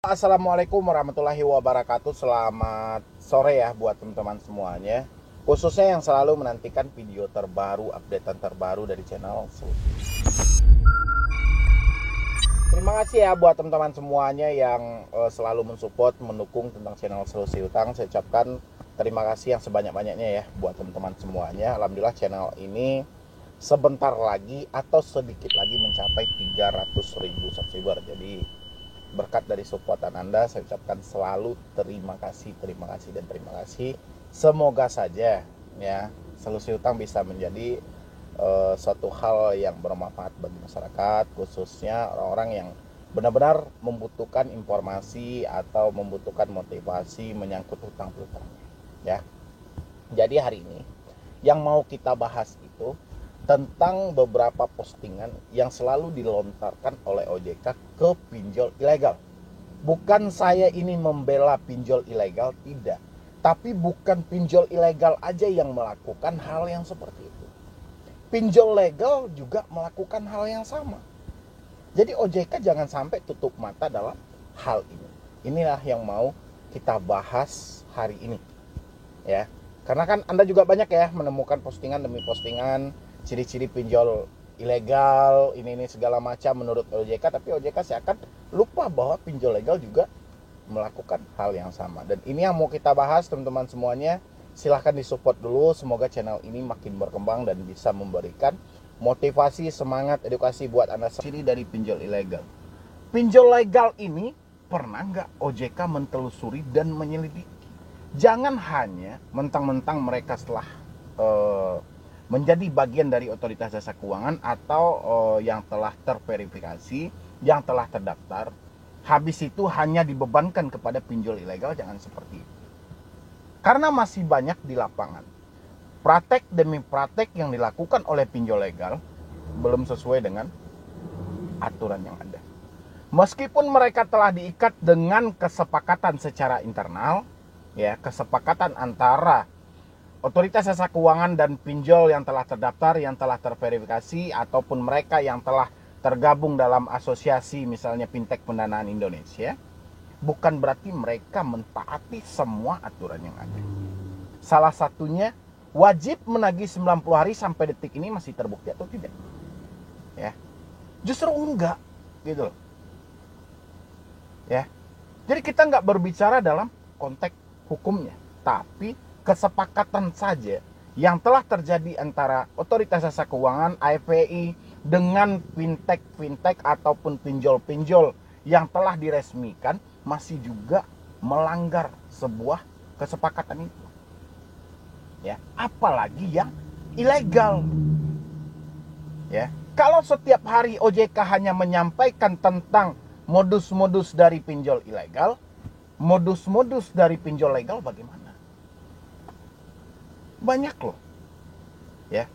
Assalamualaikum warahmatullahi wabarakatuh. Selamat sore ya buat teman-teman semuanya, khususnya yang selalu menantikan video terbaru, updatean terbaru dari channel Solusi. Terima kasih ya buat teman-teman semuanya yang selalu mensupport, mendukung tentang channel Solusi Utang. Saya ucapkan terima kasih yang sebanyak-banyaknya ya buat teman-teman semuanya. Alhamdulillah channel ini sebentar lagi atau sedikit lagi mencapai 300.000 subscriber. Jadi berkat dari supportan Anda, saya ucapkan selalu terima kasih, dan terima kasih. Semoga saja ya Solusi Utang bisa menjadi suatu hal yang bermanfaat bagi masyarakat, khususnya orang-orang yang benar-benar membutuhkan informasi atau membutuhkan motivasi menyangkut hutang piutangnya. Ya. Jadi hari ini yang mau kita bahas itu tentang beberapa postingan yang selalu dilontarkan oleh OJK ke pinjol ilegal. Bukan saya ini membela pinjol ilegal, tidak. Tapi bukan pinjol ilegal aja yang melakukan hal yang seperti itu. Pinjol legal juga melakukan hal yang sama. Jadi OJK jangan sampai tutup mata dalam hal ini. Inilah yang mau kita bahas hari ini. Ya. Karena kan Anda juga banyak ya menemukan postingan demi postingan ciri-ciri pinjol ilegal, ini segala macam menurut OJK, tapi OJK seakan lupa bahwa pinjol legal juga melakukan hal yang sama. Dan ini yang mau kita bahas teman-teman semuanya. Silahkan disupport dulu, semoga channel ini makin berkembang dan bisa memberikan motivasi, semangat, edukasi buat Anda sendiri dari pinjol ilegal. Pinjol legal ini pernah nggak OJK mentelusuri dan menyelidiki? Jangan hanya mentang-mentang mereka setelah menjadi bagian dari otoritas jasa keuangan atau yang telah terverifikasi, yang telah terdaftar, habis itu hanya dibebankan kepada pinjol ilegal. Jangan seperti itu. Karena masih banyak di lapangan praktek demi praktek yang dilakukan oleh pinjol legal belum sesuai dengan aturan yang ada. Meskipun mereka telah diikat dengan kesepakatan secara internal, ya, kesepakatan antara otoritas jasa keuangan dan pinjol yang telah terdaftar, yang telah terverifikasi, ataupun mereka yang telah tergabung dalam asosiasi misalnya Fintech Pendanaan Indonesia, bukan berarti mereka mentaati semua aturan yang ada. Salah satunya wajib menagih 90 hari sampai detik ini masih terbukti atau tidak? Ya. Justru enggak, gitu loh. Ya. Jadi kita enggak berbicara dalam konteks hukumnya, tapi kesepakatan saja yang telah terjadi antara otoritas jasa keuangan AFPI dengan fintech ataupun pinjol-pinjol yang telah diresmikan masih juga melanggar sebuah kesepakatan itu. Ya, apalagi yang ilegal. Ya, kalau setiap hari OJK hanya menyampaikan tentang modus-modus dari pinjol ilegal, modus-modus dari pinjol legal bagaimana? Banyak loh. Ya.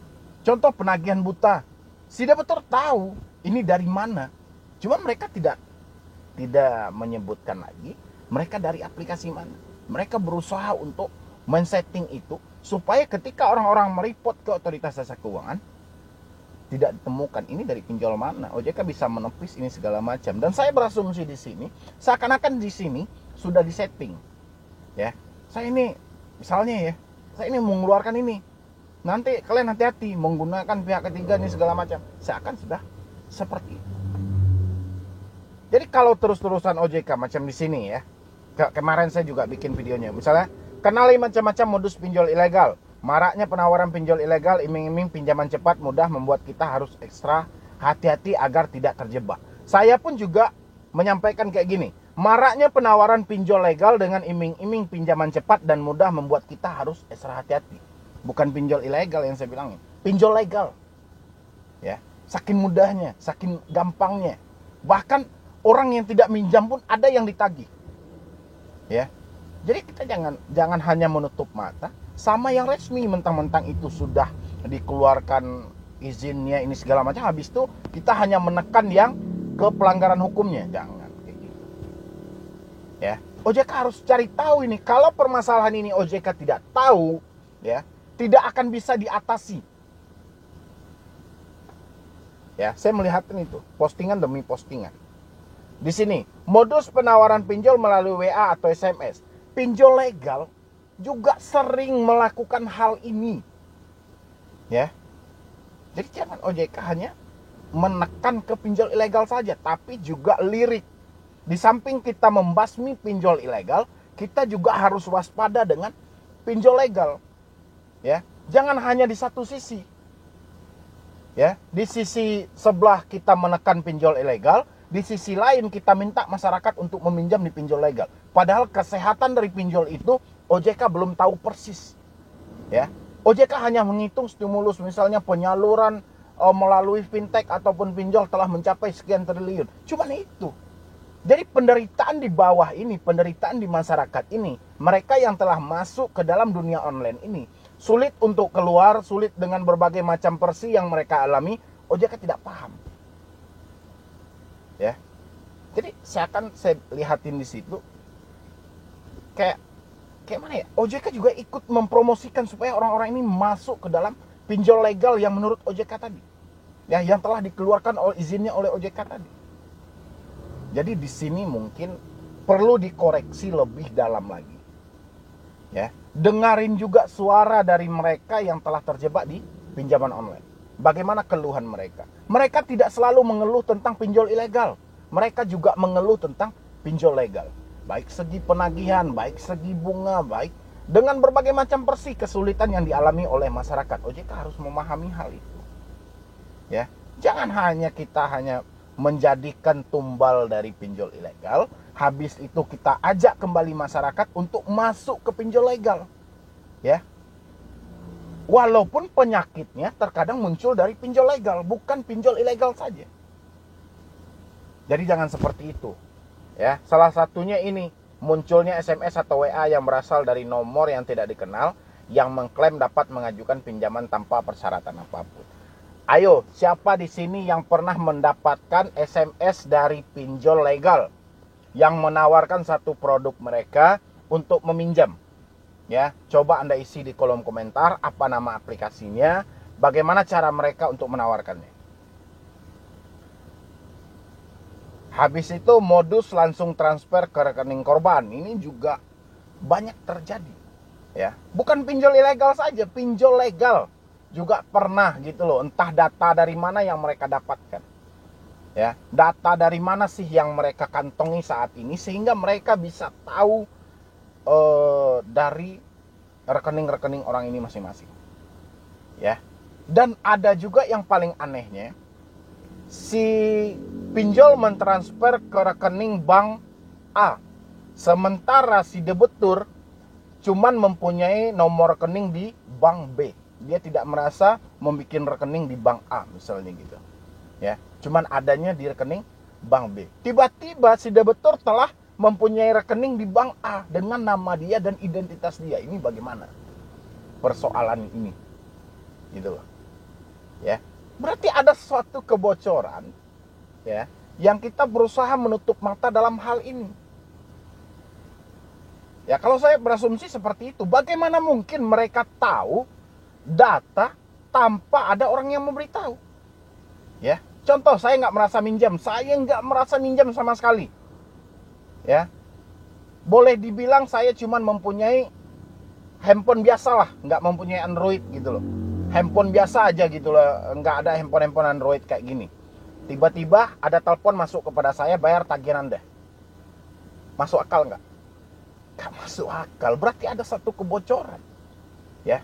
Contoh penagihan buta. Si debitur tahu ini dari mana. Cuma mereka tidak menyebutkan lagi mereka dari aplikasi mana. Mereka berusaha untuk men-setting itu supaya ketika orang-orang mereport ke otoritas jasa keuangan tidak ditemukan ini dari pinjol mana. OJK bisa menepis ini segala macam. Dan saya berasumsi di sini seakan-akan di sini sudah disetting. Ya. Saya ini misalnya ya, saya ini mengeluarkan ini, nanti kalian hati-hati menggunakan pihak ketiga ini segala macam. Seakan sudah seperti itu. Jadi kalau terus-terusan OJK macam di sini ya, kemarin saya juga bikin videonya, misalnya kenali macam-macam modus pinjol ilegal, maraknya penawaran pinjol ilegal, iming-iming pinjaman cepat mudah membuat kita harus ekstra hati-hati agar tidak terjebak. Saya pun juga menyampaikan kayak gini, maraknya penawaran pinjol legal dengan iming-iming pinjaman cepat dan mudah membuat kita harus ekstra hati-hati. Bukan pinjol ilegal yang saya bilangin, pinjol legal. Ya, saking mudahnya, saking gampangnya. Bahkan orang yang tidak minjam pun ada yang ditagih. Ya. Jadi kita jangan hanya menutup mata sama yang resmi, mentang-mentang itu sudah dikeluarkan izinnya ini segala macam, habis itu kita hanya menekan yang ke pelanggaran hukumnya. Jangan. Ya, OJK harus cari tahu ini. Kalau permasalahan ini OJK tidak tahu, ya, tidak akan bisa diatasi. Ya, saya melihat itu postingan demi postingan. Di sini, modus penawaran pinjol melalui WA atau SMS. Pinjol legal juga sering melakukan hal ini. Ya. Jadi jangan OJK hanya menekan ke pinjol ilegal saja, tapi juga lirik. Di samping kita membasmi pinjol ilegal, kita juga harus waspada dengan pinjol legal. Ya, jangan hanya di satu sisi. Ya, di sisi sebelah kita menekan pinjol ilegal, di sisi lain kita minta masyarakat untuk meminjam di pinjol legal. Padahal kesehatan dari pinjol itu OJK belum tahu persis. Ya, OJK hanya menghitung stimulus, misalnya penyaluran melalui fintech ataupun pinjol telah mencapai sekian triliun. Cuman itu. Jadi penderitaan di bawah ini, penderitaan di masyarakat ini, mereka yang telah masuk ke dalam dunia online ini, sulit untuk keluar, sulit dengan berbagai macam persi yang mereka alami, OJK tidak paham. Ya. Jadi saya lihatin di situ kayak mana ya? OJK juga ikut mempromosikan supaya orang-orang ini masuk ke dalam pinjol legal yang menurut OJK tadi. Ya, yang telah dikeluarkan izinnya oleh OJK tadi. Jadi di sini mungkin perlu dikoreksi lebih dalam lagi. Ya, dengarin juga suara dari mereka yang telah terjebak di pinjaman online. Bagaimana keluhan mereka? Mereka tidak selalu mengeluh tentang pinjol ilegal. Mereka juga mengeluh tentang pinjol legal. Baik segi penagihan, baik segi bunga, baik dengan berbagai macam persi kesulitan yang dialami oleh masyarakat. OJK harus memahami hal itu. Ya, jangan kita hanya menjadikan tumbal dari pinjol ilegal, habis itu kita ajak kembali masyarakat untuk masuk ke pinjol legal. Ya. Walaupun penyakitnya terkadang muncul dari pinjol legal, bukan pinjol ilegal saja. Jadi jangan seperti itu. Ya, salah satunya ini, munculnya SMS atau WA yang berasal dari nomor yang tidak dikenal yang mengklaim dapat mengajukan pinjaman tanpa persyaratan apapun. Ayo, siapa di sini yang pernah mendapatkan SMS dari pinjol legal yang menawarkan satu produk mereka untuk meminjam? Ya, coba Anda isi di kolom komentar apa nama aplikasinya, bagaimana cara mereka untuk menawarkannya. Habis itu modus langsung transfer ke rekening korban, ini juga banyak terjadi. Ya, bukan pinjol ilegal saja, pinjol legal juga pernah gitu loh, entah data dari mana yang mereka dapatkan. Ya, data dari mana sih yang mereka kantongi saat ini sehingga mereka bisa tahu dari rekening-rekening orang ini masing-masing. Ya. Dan ada juga yang paling anehnya, si pinjol mentransfer ke rekening bank A, sementara si debitur cuman mempunyai nomor rekening di bank B. Dia tidak merasa membuat rekening di bank A misalnya gitu. Ya, cuman adanya di rekening bank B. Tiba-tiba si debitur telah mempunyai rekening di bank A dengan nama dia dan identitas dia. Ini bagaimana persoalan ini? Gitu loh. Ya. Berarti ada suatu kebocoran ya, yang kita berusaha menutup mata dalam hal ini. Ya, kalau saya berasumsi seperti itu, bagaimana mungkin mereka tahu data tanpa ada orang yang memberitahu? Ya, contoh saya nggak merasa minjam sama sekali. Ya, boleh dibilang saya cuma mempunyai handphone biasa lah, nggak mempunyai Android gitu loh. Handphone biasa aja gitu loh, nggak ada handphone Android kayak gini. Tiba-tiba ada telepon masuk kepada saya, bayar tagihan Anda. Masuk akal nggak? Nggak masuk akal, berarti ada satu kebocoran. Ya.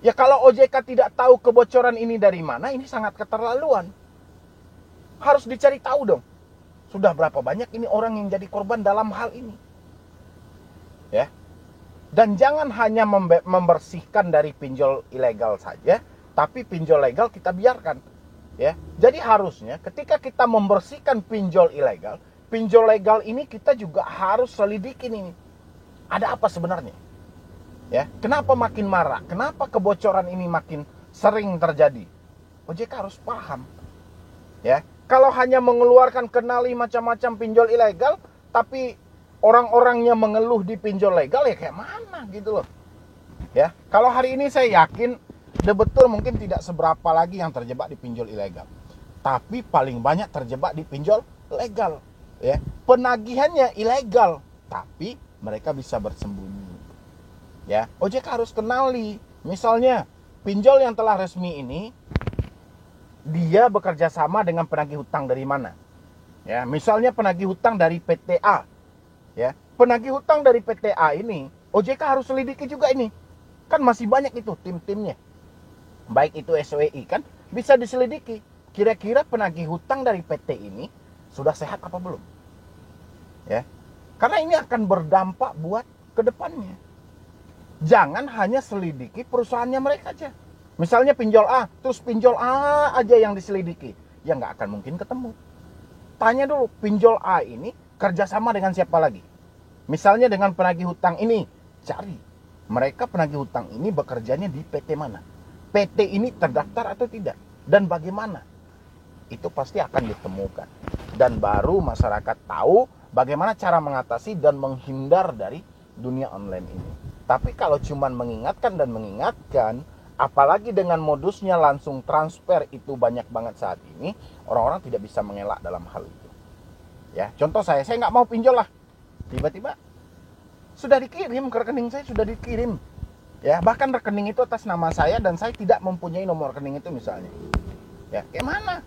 Ya kalau OJK tidak tahu kebocoran ini dari mana, ini sangat keterlaluan. Harus dicari tahu dong. Sudah berapa banyak ini orang yang jadi korban dalam hal ini. Ya. Dan jangan hanya membersihkan dari pinjol ilegal saja, tapi pinjol legal kita biarkan. Ya. Jadi harusnya ketika kita membersihkan pinjol legal ini kita juga harus selidikin ini. Ada apa sebenarnya? Ya, kenapa makin marak? Kenapa kebocoran ini makin sering terjadi? OJK harus paham. Ya, kalau hanya mengeluarkan kenali macam-macam pinjol ilegal, tapi orang-orangnya mengeluh di pinjol legal, ya kayak mana gitu loh. Ya, kalau hari ini saya yakin debitur mungkin tidak seberapa lagi yang terjebak di pinjol ilegal, tapi paling banyak terjebak di pinjol legal. ya, penagihannya ilegal, tapi mereka bisa bersembunyi. Ya, OJK harus kenali, misalnya pinjol yang telah resmi ini dia bekerja sama dengan penagih hutang dari mana? Ya, misalnya penagih hutang dari PTA. Ya, penagih hutang dari PTA ini OJK harus selidiki juga ini. Kan masih banyak itu tim-timnya. Baik itu SWI kan bisa diselidiki. Kira-kira penagih hutang dari PT ini sudah sehat apa belum? Ya. Karena ini akan berdampak buat ke depannya. Jangan hanya selidiki perusahaannya mereka aja. Misalnya pinjol A, terus pinjol A aja yang diselidiki. Ya nggak akan mungkin ketemu. Tanya dulu, pinjol A ini kerjasama dengan siapa lagi? Misalnya dengan penagih hutang ini, cari. Mereka penagih hutang ini bekerjanya di PT mana? PT ini terdaftar atau tidak? Dan bagaimana? Itu pasti akan ditemukan. Dan baru masyarakat tahu bagaimana cara mengatasi dan menghindar dari dunia online ini. Tapi kalau cuma mengingatkan dan mengingatkan, apalagi dengan modusnya langsung transfer itu banyak banget saat ini, orang-orang tidak bisa mengelak dalam hal itu. Ya, contoh saya nggak mau pinjol lah. Tiba-tiba sudah dikirim ke rekening saya, sudah dikirim. Ya, bahkan rekening itu atas nama saya dan saya tidak mempunyai nomor rekening itu misalnya. Ya, gimana?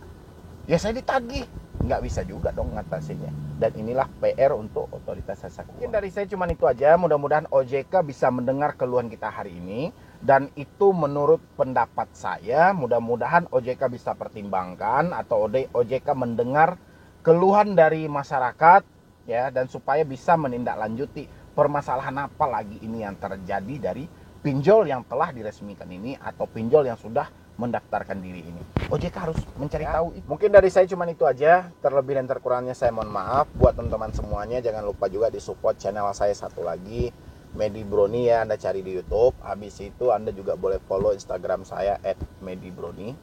Ya saya ditagih. Nggak bisa juga dong ngatasinya. Dan inilah PR untuk otoritas jasa keuangan. Mungkin dari saya cuma itu aja. Mudah-mudahan OJK bisa mendengar keluhan kita hari ini. Dan itu menurut pendapat saya. Mudah-mudahan OJK bisa pertimbangkan atau OJK mendengar keluhan dari masyarakat. Ya, dan supaya bisa menindaklanjuti permasalahan apa lagi ini yang terjadi dari pinjol yang telah diresmikan ini atau pinjol yang sudah mendaftarkan diri ini. OJK harus mencari tahu. Mungkin dari saya cuma itu aja. Terlebih dan terkurangnya saya mohon maaf. Buat teman-teman semuanya, jangan lupa juga di support channel saya satu lagi, Medi Broni ya. Anda cari di YouTube. Habis itu Anda juga boleh follow Instagram saya @medibroni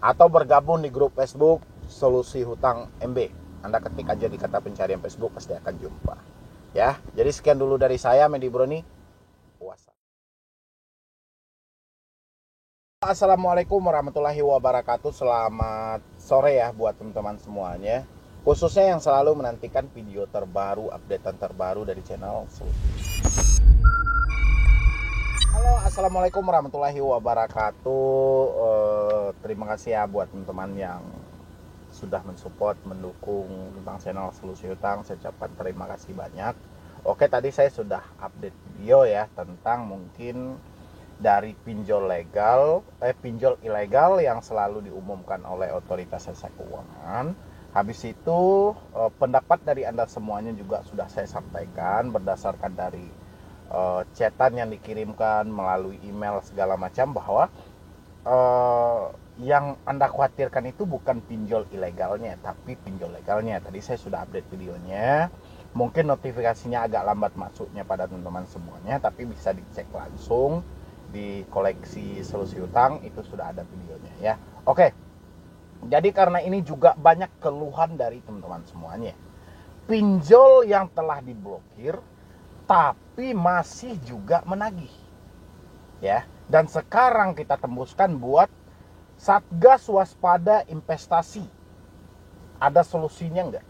atau bergabung di grup Facebook Solusi Hutang MB. Anda ketik aja di kata pencarian Facebook, pasti akan jumpa. Ya, jadi sekian dulu dari saya, Medi Broni. Assalamualaikum warahmatullahi wabarakatuh. Selamat sore ya buat teman-teman semuanya, khususnya yang selalu menantikan video terbaru, updatean terbaru dari channel Solusi. Halo, assalamualaikum warahmatullahi wabarakatuh. Terima kasih ya buat teman-teman yang sudah mensupport, mendukung tentang channel Solusi Hutang. Saya ucapkan terima kasih banyak. Oke, tadi saya sudah update video ya tentang mungkin dari pinjol ilegal yang selalu diumumkan oleh otoritas jasa keuangan. Habis itu pendapat dari Anda semuanya juga sudah saya sampaikan berdasarkan dari chatan yang dikirimkan melalui email segala macam, bahwa yang Anda khawatirkan itu bukan pinjol ilegalnya, tapi pinjol legalnya. Tadi saya sudah update videonya. Mungkin notifikasinya agak lambat masuknya pada teman-teman semuanya, tapi bisa dicek langsung di koleksi Solusi Hutang, itu sudah ada videonya ya. Oke, jadi karena ini juga banyak keluhan dari teman-teman semuanya, pinjol yang telah diblokir tapi masih juga menagih ya. Dan sekarang kita tembuskan buat Satgas Waspada Investasi. Ada solusinya enggak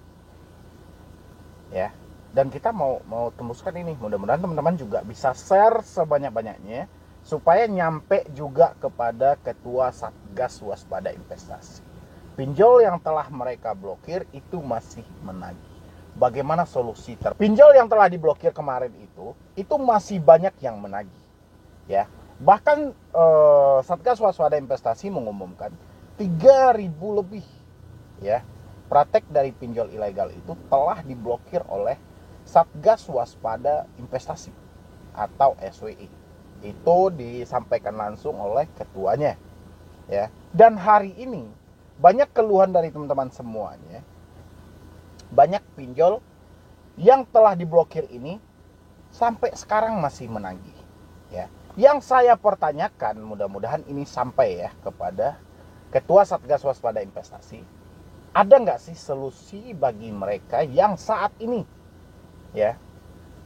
ya? Dan kita mau tembuskan ini. Mudah-mudahan teman-teman juga bisa share sebanyak-banyaknya supaya nyampe juga kepada Ketua Satgas Waspada Investasi. Pinjol yang telah mereka blokir itu masih menagih. Bagaimana solusi pinjol yang telah diblokir kemarin itu masih banyak yang menagih. Ya, bahkan Satgas Waspada Investasi mengumumkan 3.000 lebih ya praktek dari pinjol ilegal itu telah diblokir oleh Satgas Waspada Investasi atau SWI. Itu disampaikan langsung oleh ketuanya ya. Dan hari ini banyak keluhan dari teman-teman semuanya, banyak pinjol yang telah diblokir ini sampai sekarang masih menagih ya. Yang saya pertanyakan, mudah-mudahan ini sampai ya kepada Ketua Satgas Waspada Investasi, ada nggak sih solusi bagi mereka yang saat ini ya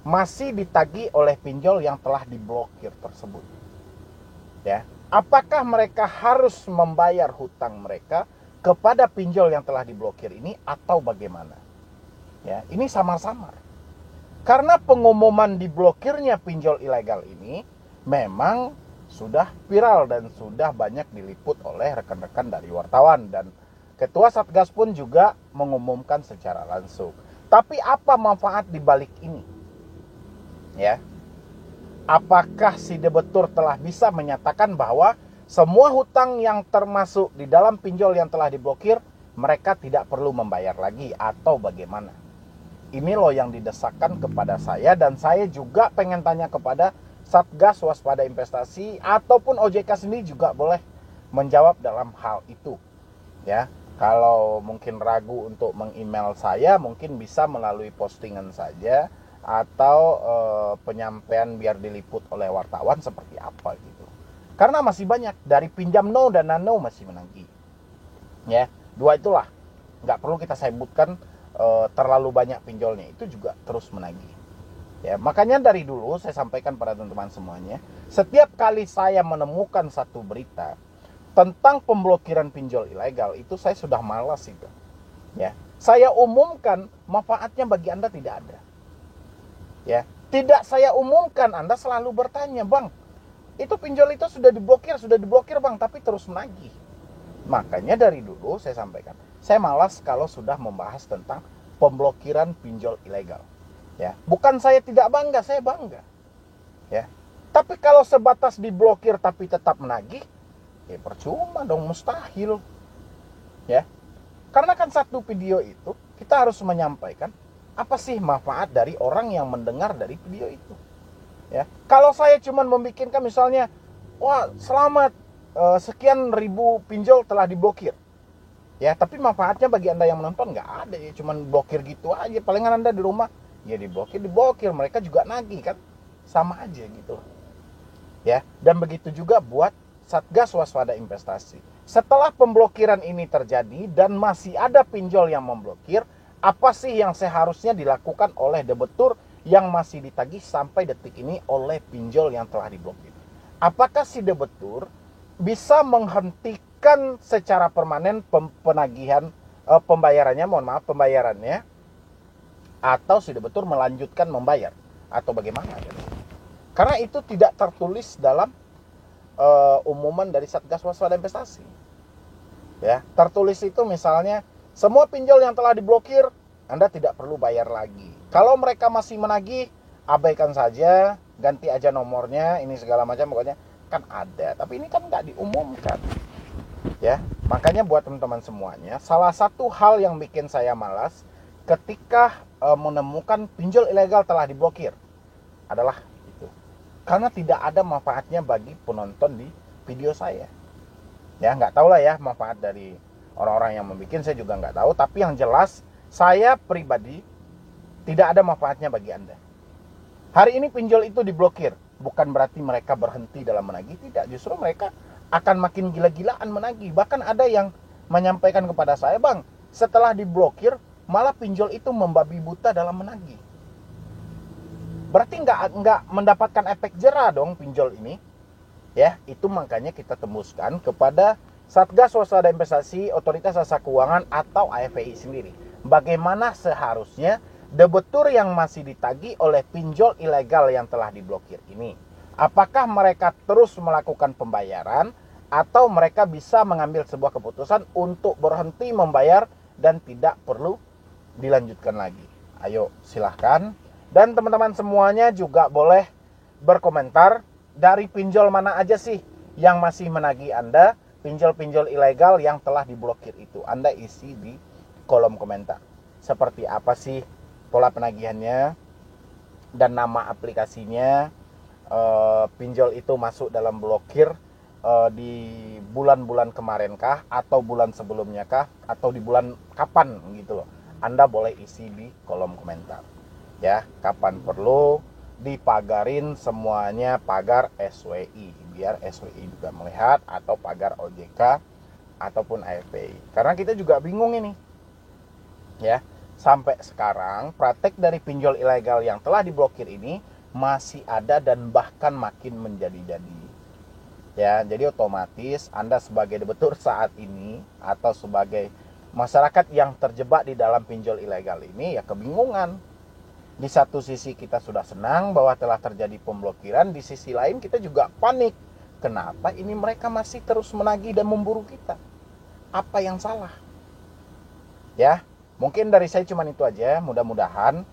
masih ditagih oleh pinjol yang telah diblokir tersebut ya? Apakah mereka harus membayar hutang mereka kepada pinjol yang telah diblokir ini atau bagaimana Ya, ini samar-samar. Karena pengumuman diblokirnya pinjol ilegal ini memang sudah viral dan sudah banyak diliput oleh rekan-rekan dari wartawan, dan Ketua Satgas pun juga mengumumkan secara langsung. Tapi apa manfaat di balik ini? Ya. Apakah si debitur telah bisa menyatakan bahwa semua hutang yang termasuk di dalam pinjol yang telah diblokir mereka tidak perlu membayar lagi, atau bagaimana? Ini loh yang didesakkan kepada saya, dan saya juga pengen tanya kepada Satgas Waspada Investasi ataupun OJK sendiri juga boleh menjawab dalam hal itu. Ya, kalau mungkin ragu untuk meng-email saya, mungkin bisa melalui postingan saja atau penyampaian biar diliput oleh wartawan seperti apa gitu. Karena masih banyak dari pinjam no dan nano masih menagih. Ya, dua itulah. Nggak perlu kita sebutkan terlalu banyak pinjolnya, itu juga terus menagih. Ya, makanya dari dulu saya sampaikan pada teman-teman semuanya, setiap kali saya menemukan satu berita tentang pemblokiran pinjol ilegal, itu saya sudah malas itu. Ya, saya umumkan, manfaatnya bagi Anda tidak ada. Ya, tidak saya umumkan, Anda selalu bertanya, "Bang, itu pinjol itu sudah diblokir Bang, tapi terus menagih." Makanya dari dulu saya sampaikan, saya malas kalau sudah membahas tentang pemblokiran pinjol ilegal. Ya, bukan saya tidak bangga, saya bangga. Ya. Tapi kalau sebatas diblokir tapi tetap menagih, ya percuma dong, mustahil. Ya. Karena kan satu video itu kita harus menyampaikan apa sih manfaat dari orang yang mendengar dari video itu. Ya. Kalau saya cuma membikinkan misalnya, wah, selamat, sekian ribu pinjol telah diblokir. Ya, tapi manfaatnya bagi Anda yang menonton nggak ada, ya cuman blokir gitu aja. Palingan Anda di rumah ya diblokir, mereka juga nagih kan. Sama aja gitu. Ya, dan begitu juga buat Satgas Waspada Investasi. Setelah pemblokiran ini terjadi dan masih ada pinjol yang memblokir, apa sih yang seharusnya dilakukan oleh debitur yang masih ditagih sampai detik ini oleh pinjol yang telah diblokir? Apakah si debitur bisa menghentikan secara permanen pembayarannya, atau si debitur melanjutkan membayar, atau bagaimana? Karena itu tidak tertulis dalam umuman dari Satgas Waspada Investasi. Ya, tertulis itu misalnya semua pinjol yang telah diblokir Anda tidak perlu bayar lagi. Kalau mereka masih menagih, abaikan saja, ganti aja nomornya, ini segala macam, pokoknya kan ada, tapi ini kan nggak diumumkan. Ya, makanya buat teman-teman semuanya, salah satu hal yang bikin saya malas ketika menemukan pinjol ilegal telah diblokir adalah itu, karena tidak ada manfaatnya bagi penonton di video saya. Ya, nggak tahu lah ya manfaat dari orang-orang yang membuat, saya juga nggak tahu, tapi yang jelas saya pribadi tidak ada manfaatnya bagi Anda. Hari ini pinjol itu diblokir, bukan berarti mereka berhenti dalam menagih, tidak. Justru mereka akan makin gila-gilaan menagih. Bahkan ada yang menyampaikan kepada saya, "Bang, setelah diblokir, malah pinjol itu membabi buta dalam menagih." Berarti nggak mendapatkan efek jera dong pinjol ini. Ya, itu makanya kita tembuskan kepada Satgas Waspada Investasi, Otoritas Jasa Keuangan atau AFPI sendiri. Bagaimana seharusnya debitur yang masih ditagih oleh pinjol ilegal yang telah diblokir ini, apakah mereka terus melakukan pembayaran atau mereka bisa mengambil sebuah keputusan untuk berhenti membayar dan tidak perlu dilanjutkan lagi? Ayo silahkan. Dan teman-teman semuanya juga boleh berkomentar, dari pinjol mana aja sih yang masih menagih Anda, pinjol-pinjol ilegal yang telah diblokir itu. Anda isi di kolom komentar. Seperti apa sih pola penagihannya dan nama aplikasinya, pinjol itu masuk dalam blokir di bulan-bulan kemarinkah, atau bulan sebelumnya kah, atau di bulan kapan gitu loh. Anda boleh isi di kolom komentar. Ya, kapan perlu dipagarin semuanya pagar SWI, biar SWI juga melihat, atau pagar OJK ataupun AFPI. Karena kita juga bingung ini. Ya, sampai sekarang praktek dari pinjol ilegal yang telah diblokir ini masih ada dan bahkan makin menjadi-jadi. Ya, jadi otomatis Anda sebagai debitur saat ini atau sebagai Masyarakat yang terjebak di dalam pinjol ilegal ini ya kebingungan. Di satu sisi kita sudah senang bahwa telah terjadi pemblokiran, di sisi lain kita juga panik. Kenapa ini mereka masih terus menagih dan memburu kita? Apa yang salah? Ya, mungkin dari saya cuma itu aja. Mudah-mudahan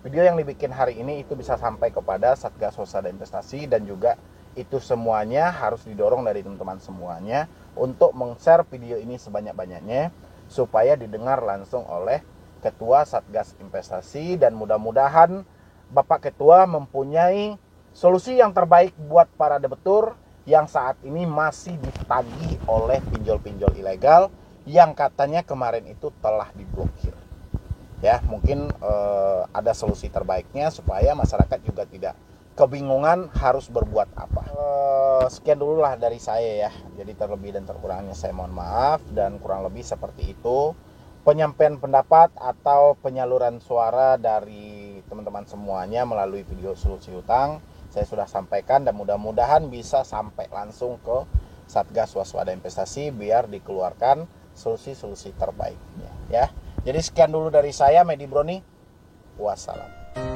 video yang dibikin hari ini itu bisa sampai kepada Satgas Waspada Investasi, dan juga itu semuanya harus didorong dari teman-teman semuanya untuk meng-share video ini sebanyak-banyaknya supaya didengar langsung oleh Ketua Satgas Investasi, dan mudah-mudahan Bapak Ketua mempunyai solusi yang terbaik buat para debitur yang saat ini masih ditagih oleh pinjol-pinjol ilegal yang katanya kemarin itu telah diblokir. Ya, mungkin ada solusi terbaiknya supaya masyarakat juga tidak kebingungan harus berbuat apa. Sekian dulu lah dari saya ya. Jadi terlebih dan terkurangnya saya mohon maaf, dan kurang lebih seperti itu penyampaian pendapat atau penyaluran suara dari teman-teman semuanya melalui video solusi hutang. Saya sudah sampaikan dan mudah-mudahan bisa sampai langsung ke Satgas Waspada Investasi biar dikeluarkan solusi-solusi terbaiknya ya. Jadi sekian dulu dari saya, Medi Broni. Wassalam.